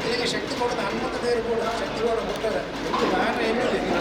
ಇದಕ್ಕೆ ಶಕ್ತಿ ಕೊಡೋದು ಹನುಮಂತ ದೇವರು ಕೂಡ ಶಕ್ತಿ ಕೂಡ ಕೊಟ್ಟರೆ ನಾನು ಏನೂ ಇಲ್ಲ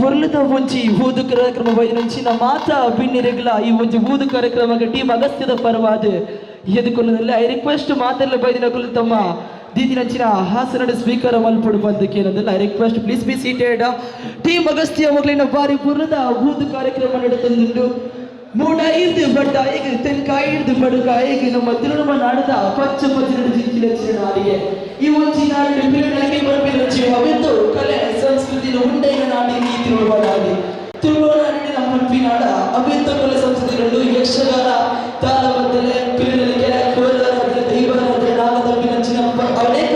ಪೊರ್ಲದ ಒಂಜಿ ಊದು ಕಾರ್ಯಕ್ರಮ ಬೈದಿನಂಚಿನ ಮಾತಾ ಬಿನ್ನಿರೆಗ್ಲ ಈ ಒಂಜಿ ಊದು ಕಾರ್ಯಕ್ರಮಕ್ಕೆ ಟೀಮ್ ಅಗಸ್ತ್ಯದ ಪರವಾದ ಎದುಕೊಳ್ಳಲ್ಲ ಐ ರಿಕ್ವೆಸ್ಟ್ ಮಾತೆಲ್ಲ ಬೈದಿನ ಕುಲು ತಮ್ಮ ದೀದಿನಂಚಿನ ಹಾಸನದ ಸ್ಪೀಕರ್ ಮಲ್ಪಡು ಬಂದಕ್ಕೆ ಏನದಲ್ಲ I request please be seated team Agastya ಮಗಳಿನ ಬಾರಿ ಪೂರ್ಣದ ಊದು ಕಾರ್ಯಕ್ರಮ ನಡೆತಂದುಂಡು ಮೂಡ ಇರ್ದು ಬಡ್ಡ ಈಗ ತೆನ್ಕಾಯಿ ಇರ್ದು ಬಡುಗ ಈಗ ನಮ್ಮ ತಿರುಳುಮ ನಾಡದ ಪಚ್ಚ ಪಚ್ಚಿನ ಜಿಂಚಿನ ನಾಡಿಗೆ ಈ ಒಂಜಿ ನಾಡಿನ ಪಿರಣಿಗೆ ಬರ್ಬೇಕಂಚಿ ಅವೆಂದು ಕಲೆ ಸಂಸ್ಕೃತಿನ ಉಂಡೈನ ನಾಡಿ ಈ ತಿರುಳುಮ ನಾಡಿ ತುಳುವ ನಾಡಿನ ನಮ್ಮ ನಾಡ ಅವೆಂತ ಕಲೆ ಸಂಸ್ಕೃತಿಗಳು ಯಕ್ಷಗಾನ ತಾಳಬದ್ದಲೆ ಪಿರಣಿಗೆ ಕೋಲಾರ ದೈವಾರಾಧನೆ ನಾಗದಬ್ಬಿನಂಚಿನ ಅನೇಕ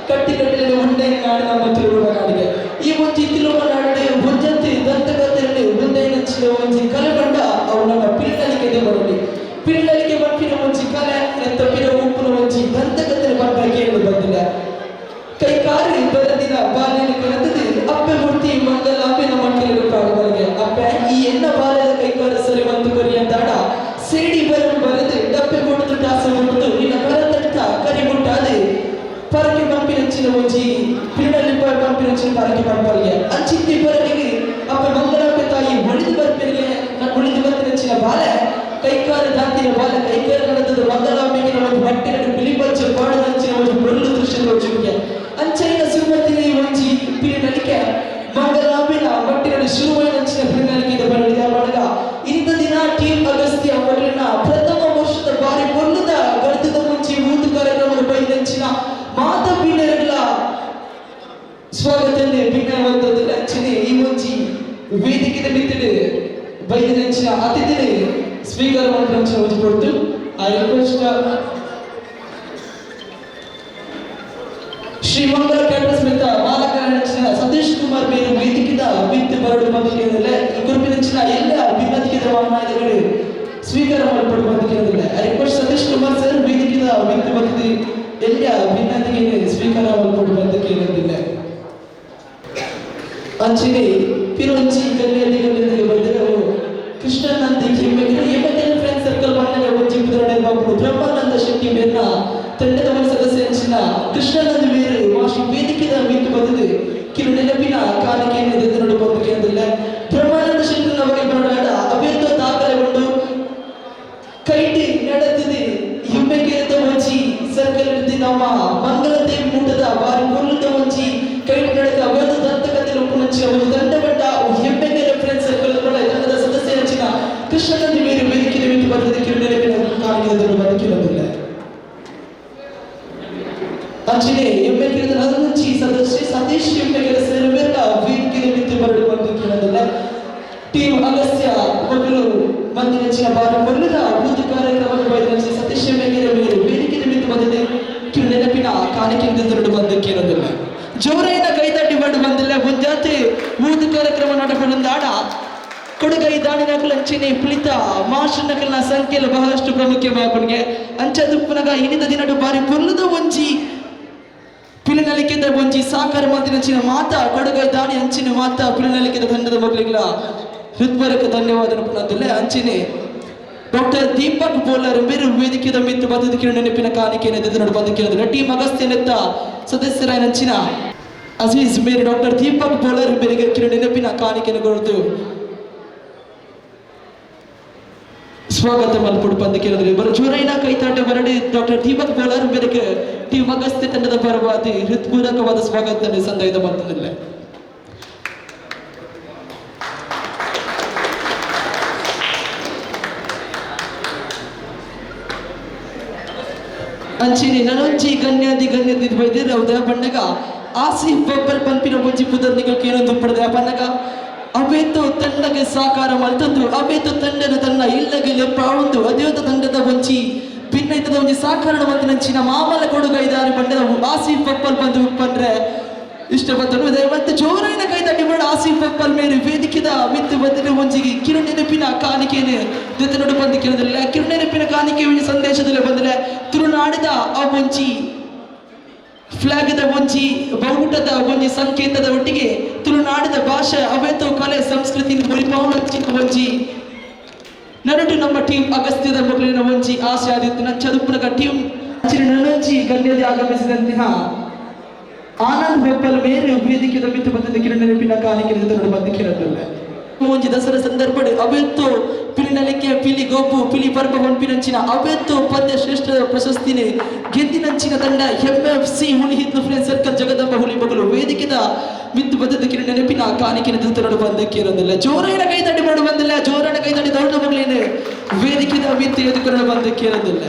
ಕಟ್ಟಿಕಟ್ಟಿನ ಉಂಡೈನ ನಾಡಿ ನಮ್ಮ ತಿರುಳುವ ನಾಡಿಗೆ ಈ ಒಂಜಿ ತಿರುಳುವ ನಾಡಿನ ಒಂಜಂತಿ ದಂತಕಥೆಯಲ್ಲಿ ಉಂಡೈನಂಚಿನ ಒಂಜಿ ಕಲೆಗೊಂಡ ಅವನ ಪಿರಣಿಗೆ ಬರಲಿ ಪಿರಣಿಗೆ ಬಂಪಿನ ಒಂಜಿ ಕಲೆ ತಪ್ಪಿನ ಉಪ್ಪುನ ಒಂಜಿ ದಂತಕಥೆ ಬಂದಾಗ ಏನು ಬಂದಿಲ್ಲ ಕೈಕಾರಿ ಬರದಿನ ಬಾಲ್ಯನ ಕರೆದది ಅಪ್ಪೆ ಮೂರ್ತಿ ಮಂಗಲ ಅಪ್ಪನ ಮಕ್ಕಳಿಗೆ ಪಾಲ್ಗೊಳ್ಗೆ ಅಪ್ಪೆ ಈ ಎನ್ನ ಬಾಲ್ಯದ ಕೈಕಾರ ಸರಿ ಬಂತು ಕರಿ ಅಂತಾಡ ಸೇಡಿ ಬರೆದು ಡಪ್ಪೆ ಕೊಡುದು ಟಾಸ ಕೊಡುದು ನಿನ್ನ ಕರತಟ್ಟ ಕರಿ ಮುಟ್ಟಾದೆ ಪರಕೆ ಬಂಪಿನಂಚಿನ ಒಂಜಿ ಪಿರಣಿ ಬಂಪಿನಂಚಿನ ಪರಕೆ ಬಂಪಲ್ಗೆ ಅಂಚಿತ್ತಿ ಬರಲಿಗೆ ಅಪ್ಪ ಮಂಗಲಾಂಬೆ ತಾಯಿ ಒಳಿದು ಬರ್ಪಿಗೆ ಉಳಿದು ಬಂದಿನಂಚಿನ ಬಾಲೆ ಕೈಕಾರ ದಾತಿನ ಬಾಲೆ ಕೈಕಾರ ನಡೆದ ಮಂಗಲಾಂಬೆಗೆ ಒಂದು ಬಟ್ಟೆ ಬಿಲಿಪಚ್ಚ ಪಾಡದಂಚಿನ ಒಂದು ಬೊಳ್ಳು ದೃಶ್ಯದ ಜುಗೆ ಅಂಚೈನ ಸುಮತಿನ ಒಂಜಿ ಪಿರಿನಲಿಕೆ ಮಂಗಲಾಂಬಿನ ಬಟ್ಟಿನ ಶುರುವಿನಂಚಿನ ಪಿರಿನಲಿಕೆ ಬರಲಿದೆ ಬಳಗ ಇಂಥ ದಿನ ಟೀಮ್ ಅಗಸ್ತ್ಯ ಮಗಳಿನ ಪ್ರಥಮ ವರ್ಷದ ಬಾರಿ ಬೊಲ್ಲದ ಗಣಿತದ ಮುಂಚೆ ಊದು ಕಾರ್ಯಕ್ರಮದ ಬೈದಂಚಿನ ಮಾತ ಬೀಣೆಗಳ ಸ್ವಾಗತನೆ ಬೀಣವಂತದ ಅಂಚನೆ ಈ ಒಂಜಿ ವೇದಿಕೆದ ಮಿತ್ತಿಡೆ ಬೈದಂಚಿನ ಅತಿಥಿನೇ ಸ್ಪೀಕರ್ ಮಂತ್ರಂಚಿನ ಒಂಜಿ ಕೊಡ್ತು ಆ ರಿಕ್ವೆಸ್ಟ್ ಶ್ರೀ ಮಂಗಲ ಕ್ಯಾಟರ್ಸ್ ಮಿತ್ತ ಮಾಲಕರಂಚಿನ ಸತೀಶ್ ಕುಮಾರ್ ಬೇರು ವೇದಿಕೆದ ಮಿತ್ತು ಬರಡು ಬಂದಿಕೆಂದಲೆ ಗುರುಪಿನಂಚಿನ ಎಲ್ಲ ಭಿನ್ನತಿಕೆದ ಮಾನಾಯಗಳು ಸ್ವೀಕಾರ ಮಾಡಲ್ಪಡು ಬಂದಿಕೆಂದಲೆ I request Satish Kumar sir ವೇದಿಕೆದ ಮಿತ್ತು ಬಂದಿದೆ ಎಲ್ಲ ಭಿನ್ನತಿಗೆ ಸ್ವೀಕಾರ ಮಾಡಲ್ಪಡು ಬಂದಿಕೆಂದಲೆ ಅಂಚಿನಿ ಪಿರೋಂಚಿ ಕಲ್ಯಾಣಿಗಳಿಗೆ ಬಂದಿರೋ ಕೃಷ್ಣನಂದಿ ಏಮಕ್ಕೆ ಫ್ರೆಂಡ್ ಸರ್ಕಲ್ ಬಂದಾಗ ಒಂಜಿ ಪುತ್ರನೇ ಬಾಬು ಬ್ರಹ್ಮಾನಂದ ಶೆಟ್ಟಿ ಮೇರ್ನ ತಂಡದ ಸದಸ್ಯಂಚಿನ ಕೃಷ್ಣನಂದಿ ಬೇರೆ ಮಾಷಿ ವೇದಿಕೆದ ಮಿತ್ತು ಬಂದಿದೆ ಕಿರು ನೆನಪಿನ ಕಾಣಿಕೆಯನ್ನು ಎದುರು ಬಂದಿಕೆ ಅಂದಿಲ್ಲ ಬ್ರಹ್ಮಾನಂದ ಶೆಟ್ಟಿನ ಬಗ್ಗೆ ಬರೋಣ ಅವೆಂದು ದಾಖಲೆಗೊಂಡು ಕೈಟಿ ನಡೆದಿದೆ ಹಿಮ್ಮೆಗೆರೆದ ಒಂಜಿ ಸರ್ಕಲ್ ಇರ್ತಿ ನಮ್ಮ ಮಂಗಲದೇವಿ ಮೂಟದ ಬಾರಿ ಮುಲ್ಲದ ಒಂಜಿ ಕೈಟಿ ನಡೆದ ಅವೆಂದು ದಂತಕತೆ ಉಪನಂಚಿನ ಒಂದು ದಂಡಬಡ್ಡ ಹೆಮ್ಮೆಗೆರೆ ಫ್ರೆಂಡ್ ಸರ್ಕಲ್ ತಂಡದ ಸದಸ್ಯಂಚಿನ ಕೃಷ್ಣನಂದಿ ಬೇರೆ ವೇದಿಕೆಯ ಮಿತ್ತು ಬಂದಿದೆ ಕಿರು ನೆನಪಿನ ಕಾಣಿಕೆ ಎದುರು ಬಂದಿಲ್ಲ ಅಂಚನೆ ಎಮ್ಮೆಗೆರೆದ ನನ್ನಂಚಿ ಸದಸ್ಯ ಸತೀಶ್ ಎಮ್ಮೆಗೆರೆ ಸೇರಬೇಕ ವೇದಿಕೆಯ ಮಿತ್ತು ಬರಡು ಬಂದಿಲ್ಲ ಟೀಮ್ ಅಗಸ್ತ್ಯ ಮಗಳು ಮಂದಿನಂಚಿನ ಬಾರಿ ಬಲ್ಲದ ಊದು ಕಾರ್ಯಕ್ರಮದ ಬೈದಂಚಿ ಸತೀಶ್ ಎಮ್ಮೆಗೆರೆ ಮೇಲೆ ವೇದಿಕೆಯ ಮಿತ್ತು ಬಂದಿದೆ ಕಿರು ನೆನಪಿನ ಕಾಣಿಕೆಯಿಂದ ಎದುರು ಬಂದಿಲ್ಲ ಜೋರೈನ ಕೈತಟ್ಟಿ ಬಡು ಬಂದಿಲ್ಲ ಮುಂಜಾತೆ ಊದು ಕಾರ್ಯಕ್ರಮ ನಡೆಬಂದಾಡ ಕೊಡುಗೈ ದಾಣಿನಕಲ ಅಂಚಿನ ಪ್ಲಿತ ಮಾಷನಕಲ್ನ ಸಂಖ್ಯೆಯಲ್ಲಿ ಬಹಳಷ್ಟು ಪ್ರಾಮುಖ್ಯವಾಗುಂಗೆ ಅಂಚದುಪ್ಪನಗ ಇನಿದ ದಿನಡು ಬಾರಿ ಬಲ್ಲದ ಒಂಜಿ ಪಿಲಿನಲಿಕೆದ ಒಂಜಿ ಸಾಕಾರ ಮಂದಿನಂಚಿನ ಮಾತಾ ಕೊಡುಗೈ ದಾಣಿ ಅಂಚಿನ ಮಾತಾ ಪಿಲಿನಲಿಕೆದ ತಂಡದ ಮಕ್ಕಳಿಗಳ ಹೃತ್ಪೂರ್ವಕ ಧನ್ಯವಾದ ಪುನಃ ಅಂಚಿನೆ ಡಾಕ್ಟರ್ ದೀಪಕ್ ಬೋಲರ್ ಬೇರೆ ವೇದಿಕೆದ ಮಿತ್ತು ಬಂದದ ಕಿರು ನೆನಪಿನ ಕಾಣಿಕೆಯನ್ನು ಎದುರು ಬಂದಿಕೆ ಟೀಮ್ ಅಗಸ್ತ್ಯನೆತ್ತ ಸದಸ್ಯರ ನಂಚಿನ ಅಜೀಜ್ ಬೇರೆ ಡಾಕ್ಟರ್ ದೀಪಕ್ ಬೋಲರ್ ಬೇರೆ ಕಿರು ನೆನಪಿನ ಕಾಣಿಕೆಯನ್ನು ಕೊಡುತ್ತು ಸ್ವಾಗತ ಮಲ್ಪಡು ಬಂದಿಕೆ ಬರ ಜೋರೈನ ಕೈತಾಟ ಬರಡಿ ಡಾಕ್ಟರ್ ದೀಪಕ್ ಬೋಲರ್ ಬೇರೆ ಟೀಮ್ ಅಗಸ್ತ್ಯ ತಂಡದ ಪರವಾದ ಹೃತ್ಪೂರ್ವಕವಾದ ಸ್ವಾಗತ ಸಂದೈದ ಬಂದಿಲ್ಲ ಅಂಚಿನಿ ನನೊಂಜಿ ಗಣ್ಯಾದಿ ಬೈದಿರ ಹೌದಾ ಬಣ್ಣಗ ಆಸಿಫ್ ಬಬ್ಬಲ್ ಪಂಪಿನ ಒಂಜಿ ಪುದರ್ನಿಗಳಿಗೆ ಏನೊಂದು ಪಡೆದ ಬಣ್ಣಗ ಅವೇತು ತಂಡಗೆ ಸಾಕಾರ ಮಲ್ತಂದು ಅವೇತು ತಂಡದ ತನ್ನ ಇಲ್ಲಗೆ ಲೆಪ್ಪ ಒಂದು ಅದೇತ ತಂಡದ ಒಂಜಿ ಭಿನ್ನೈತದ ಒಂಜಿ ಸಾಕಾರಣ ಮಂದಿನಂಚಿನ ಮಾಮಲ ಕೊಡುಗೈದಾರಿ ಬಂಡದ ಆಸಿಫ್ ಬಬ್ಬಲ್ ಬಂದು ಬಂದ್ರೆ ಇಷ್ಟಪಟ್ಟು ಮತ್ತೆ ಜೋರೈನ ಕೈತಟ್ಟಿ ಮಾಡ ಆಸಿಫ್ ಬಬ್ಬಲ್ ಮೇಲೆ ವೇದಿಕೆದ ಮಿತ್ತು ಬಂದಿನ ಒಂಜಿಗೆ ಕಿರು ನೆನಪಿನ ಕಾಣಿಕೆಯನ್ನು ಜೊತೆ ಬಂದಿಲ್ಲ ಕಿರು ನೆನಪಿನ ಕಾಣಿಕೆ ಸಂದೇಶದಲ್ಲಿ ಬಂದಿಲ್ಲ ತುಳುನಾಡಿದ ಆ ಒಂಜಿ ಫ್ಲಾಗದ ಒಂಜಿ ಬಾವುಟದ ಒಂಜಿ ಸಂಕೇತದ ಒಟ್ಟಿಗೆ ತುಳುನಾಡಿದ ಭಾಷೆ ಅವೇತು ಕಲೆ ಸಂಸ್ಕೃತಿ ಪರಿಪಾವನ ಒಂಜಿ ನರಟು ನಮ್ಮ ಟೀಮ್ ಅಗಸ್ತ್ಯದ ಮಗಳಿನ ಒಂಜಿ ಆಸೆ ಆದಿತ್ತು ನನ್ನ ಚದುಪುನಗ ಟೀಮ್ ನನ್ನೊಂಜಿ ಗಣ್ಯತೆ ಆಗಮಿಸಿದಂತಹ ಆನಂದ್ ಬೆಪ್ಪಲ್ ಮೇರೆ ವೇದಿಕೆದ ಮಿತ್ತು ಬಂದ ಕಿರಣ ನೆನಪಿನ ಕಾಣಿಕೆ ಬಂದ ಕಿರಣ ಮುಂಜಿ ದಸರಾ ಸಂದರ್ಭ ಅವೆತ್ತು ಪಿಲಿನಲಿಕೆ ಪಿಲಿ ಗೋಪು ಪಿಲಿ ಪರ್ಬ ಹೊಂಪಿನಂಚಿನ ಅವೆತ್ತು ಪದ್ಯ ಶ್ರೇಷ್ಠ ಪ್ರಶಸ್ತಿನಿ ಗೆದ್ದಿನಂಚಿನ ತಂಡ MFC ಹುಲಿ ಹಿತ್ಲು ಫ್ರೆಂಡ್ ಸರ್ಕಲ್ ಜಗದಂಬ ಹುಲಿ ಮಗಳು ವೇದಿಕೆದ ಮಿತ್ತು ಬದ್ಧದ ಕಿರಣ ನೆನಪಿನ ಕಾಣಿಕೆ ದತ್ತನಡು ಬಂದಕ್ಕೆ ಇರೋದಿಲ್ಲ ಜೋರೈನ ಕೈತಡಿ ಮಾಡು ಬಂದಿಲ್ಲ ಜೋರನ ಕೈತಡಿ ದೌಡ ಮಗಳೇನೆ ವೇದಿಕೆದ ಮಿತ್ತು ಎದುಕರಣ ಬಂದಕ್ಕೆ ಇರೋದಿಲ್ಲ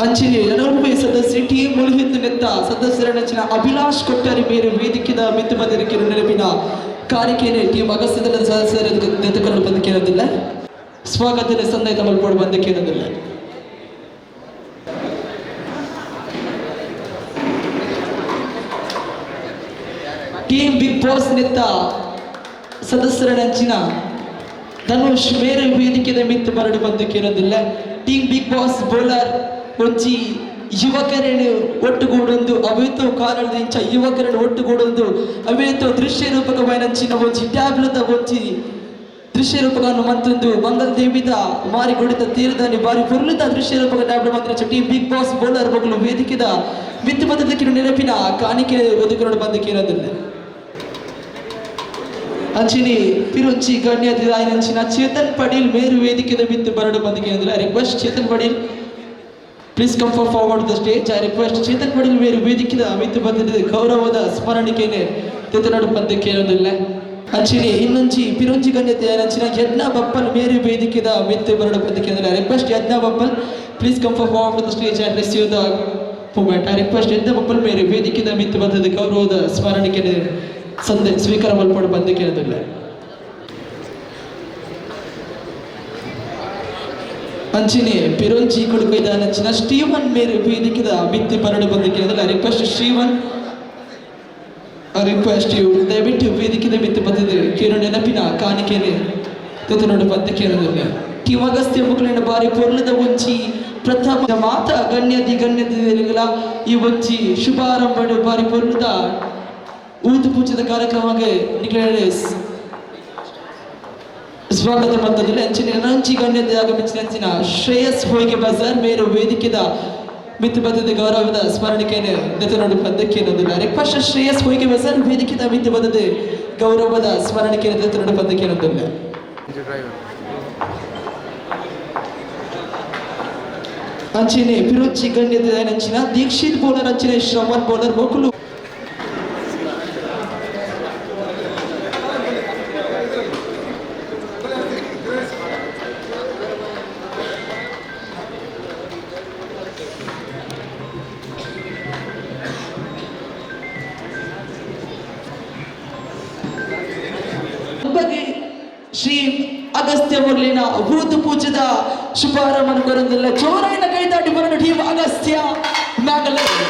ಅಂಚಿನಿ ನನಗೆ ಸದಸ್ಯ ಟಿಎಂ ಮುಳುಹಿದ್ದು ನೆತ್ತ ಸದಸ್ಯರ ನೆಚ್ಚಿನ ಅಭಿಲಾಷ್ ಕೊಟ್ಟಾರಿ ಬೇರೆ ವೇದಿಕೆದ ಮಿತ್ತು ಬಂದಿರಕ್ಕೆ ನೆನಪಿನ ಕಾಣಿಕೆನೆ ಟೀಮ್ ಅಗಸ್ತ್ಯದ ಸದಸ್ಯರ ನೆತಕೊಂಡು ಬಂದಕ್ಕೆ ಇರೋದಿಲ್ಲ ಸ್ವಾಗತದ ಸಂದಾಯ ಮಲ್ಪೋಡು ಬಂದಕ್ಕೆ ಇರೋದಿಲ್ಲ ಟೀಮ್ ಬಿಗ್ ಬಾಸ್ ನೆತ್ತ ಸದಸ್ಯರ ನೆಚ್ಚಿನ ಧನುಷ್ ಬೇರೆ ವೇದಿಕೆದ ಮಿತ್ತು ಮರಡು ಬಂದಕ್ಕೆ ಇರೋದಿಲ್ಲ ಟೀಮ್ ಬಿಗ್ ಬಾಸ್ ಬೌಲರ್ ಒಂಚಿ ಯುವಕರನ್ನು ಒಟ್ಟುಗೂಡೊಂದು ಅವೇತೋ ಕಾರಣದಿಂದ ಯುವಕರನ್ನು ಒಟ್ಟುಗೂಡೊಂದು ಅವೇತೋ ದೃಶ್ಯ ರೂಪಕವಾಯಿನಂಚಿನ ಒಂಚಿ ಟ್ಯಾಬ್ಲದ ಒಂಚಿ ದೃಶ್ಯ ರೂಪಕವನ್ನು ಮಂತೊಂದು ಮಂಗಲ್ ದೇವಿದ ಮಾರಿ ಗುಡಿದ ತೀರದಾನಿ ಬಾರಿ ಪುರ್ಲಿದ ದೃಶ್ಯ ರೂಪಕ ಟ್ಯಾಬ್ಲೆಟ್ ಮಂತ್ರ ಟೀಮ್ ಬಿಗ್ ಬಾಸ್ ಬೌಲರ್ ಮಗಳು ವೇದಿಕೆದ ಮಿತ್ತು ಬಂದದಕ್ಕೆ ನೆನಪಿನ ಕಾಣಿಕೆ ಒದಗಿಕೊಂಡು ಬಂದಕ್ಕೆ ಇರೋದಿಲ್ಲ ಅಂಚಿನಿ ಪಿರುಂಚಿ ಗಣ್ಯದ ಆಯ್ನಂಚಿನ ಚೇತನ್ ಪಡೀಲ್ ಮೇರು ವೇದಿಕೆದ ಮಿತ್ತು ಬರಡು ಬಂದಕ್ಕೆ ಇರೋದಿಲ್ಲ request Chetan Padil please come forward the stage I request Chetan Padil ಮೇರು ವೇದಿಕೆದ ಮಿತ್ತು ಬಂದಿದ್ದ ಗೌರವದ ಸ್ಮರಣಿಕೆನೆ ತೆತ್ತನಾಡು ಬಂದಕ್ಕೆ ಇರೋದಿಲ್ಲ ಅಂಚಿನಿ ಇನ್ನೊಂಚಿ ಪಿರುಂಚಿ ಗಣ್ಯತೆ ಅಂಚಿನ ಯಜ್ಞ ಬಪ್ಪಲ್ ಮೇರು ವೇದಿಕೆದ ಮಿತ್ತು ಬರಡು ಬಂದಕ್ಕೆ ಇರೋದಿಲ್ಲ request Yajna Bappal please come forward the stage I receive the moment I request Yajna Bappal ಮೇರು ವೇದಿಕೆದ ಮಿತ್ತು ಬಂದಿದ್ದ ಗೌರವದ ಸ್ಮರಣಿಕೆನೆ ಸ್ವೀಕಾರ ಮಲ್ಪಡು ಬಂದಕ್ಕೆ ಇರೋದಿಲ್ಲ ಅಂಚಿನಿ ಪಿರೋಂಚಿ ಕೊಡುಕೈದ ಅಂಚಿನ ಸ್ಟೀವನ್ ಮೇರೆ ವೇದಿಕೆದ ಮಿತ್ತಿ ಬರಡು ಬಂದಕ್ಕೆ ಇರೋದಿಲ್ಲ ರಿಕ್ವೆಸ್ಟ್ ಶ್ರೀವನ್ ರಿಕ್ವೆಸ್ಟ್ ಯು ದಯವಿಟ್ಟು ವೇದಿಕೆದ ಮಿತ್ತಿ ಬಂದಿದೆ ಕೇಳು ನೆನಪಿನ ಕಾಣಿಕೆನೆ ತೆತ್ತನೋಡು ಬಂದಕ್ಕೆ ಇರೋದಿಲ್ಲ ಟೀಮ್ ಅಗಸ್ತ್ಯ ಮಕ್ಕಳಿನ ಬಾರಿ ಪೊರ್ಲದ ಒಂಚಿ ಪ್ರಥಮ ಮಾತ ಗಣ್ಯತೆಗಳ ಈ ಒಂಚಿ ಶುಭಾರಂಭ ಬಾರಿ ಪೊರ್ಲದ ಊತು ಪೂಜದ ಕಾರ್ಯಕ್ರಮಕ್ಕೆ ನಿಖಿಲ ಸ್ವಾಗತ ಮಾಡ್ತಿದ್ದಿಲ್ಲ ಅಂಚಿ ಗಣ್ಯತೆ ಆಗಮಿಸಿನ ಅಂಚಿನ ಶ್ರೇಯಸ್ ಹೋಯ್ಗೆ ಬಜಾರ್ ಮೇರು ವೇದಿಕೆದ ಮಿತ್ತು ಬದ್ಧದ ಗೌರವದ ಸ್ಮರಣಿಕೆಯನ್ನು ನೆತನೋಡು ಬಂದಕ್ಕೆ ಇರೋದಿಲ್ಲ ರಿಕ್ವೆಸ್ಟ್ ಶ್ರೇಯಸ್ ಹೋಯ್ಗೆ ಬಜಾರ್ ವೇದಿಕೆದ ಮಿತ್ತು ಬದ್ಧದ ಗೌರವದ ಸ್ಮರಣಿಕೆಯನ್ನು ನೆತನೋಡು ಬಂದಕ್ಕೆ ಇರೋದಿಲ್ಲ ಅಂಚಿನ ಪಿರುಚಿ ಗಣ್ಯತೆ ಅಂಚಿನ ದೀಕ್ಷಿತ್ ಬೌಲರ್ ಅಂಚಿನ ಶ್ರವಣ್ ಬೌಲರ್ ಮಕ್ಕಳು ಶ್ರೀ ಅಗಸ್ತ್ಯ ಮುರಳಿನ ಊತು ಪೂಜದ ಶುಭಾರಂಭ ಕೊರೊಂದಿಲ್ಲ ಜೋರಾಯಿನ ಕೈದಾಟಿ ಬರೋಣ ಟೀಮ್ ಅಗಸ್ತ್ಯ ಮ್ಯಾಂಗಲೂರು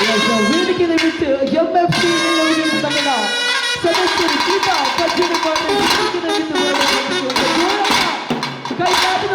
ವೇದಿಕೆಯ ಬಿಟ್ಟು ಎಂಎಫ್ಸಿ ಸಂಘದ ಸದಸ್ಯರು ಗೀತ ಕಚೇರಿ ಕೈಗಾಟದ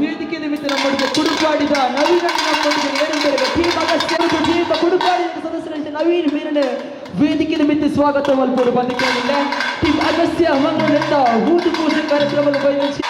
ವೇದಿಕೆ ನಿಮಿತ್ತ ನಮ್ಮೊಂದಿಗೆ ಕುಡುಪಾಡಿದ ನವೀನ ನಮ್ಮೊಂದಿಗೆ ಏನೆಂದರೆ ಟೀಮ್ ಅಗಸ್ತ್ಯ ಟೀಮ್ ಕುಡುಪಾಡಿದ ಸದಸ್ಯರಂತೆ ನವೀನ್ ವೀರನೆ ವೇದಿಕೆ ನಿಮಿತ್ತ ಸ್ವಾಗತ ಮಲ್ಪರು ಬಂದಿದ್ದೇನೆ. ಟೀಮ್ ಅಗಸ್ತ್ಯ ಮಂಗಳೂರಿನಿಂದ ಊದು ಪೂಜೆ ಕಾರ್ಯಕ್ರಮವನ್ನು ಬಯಸಿ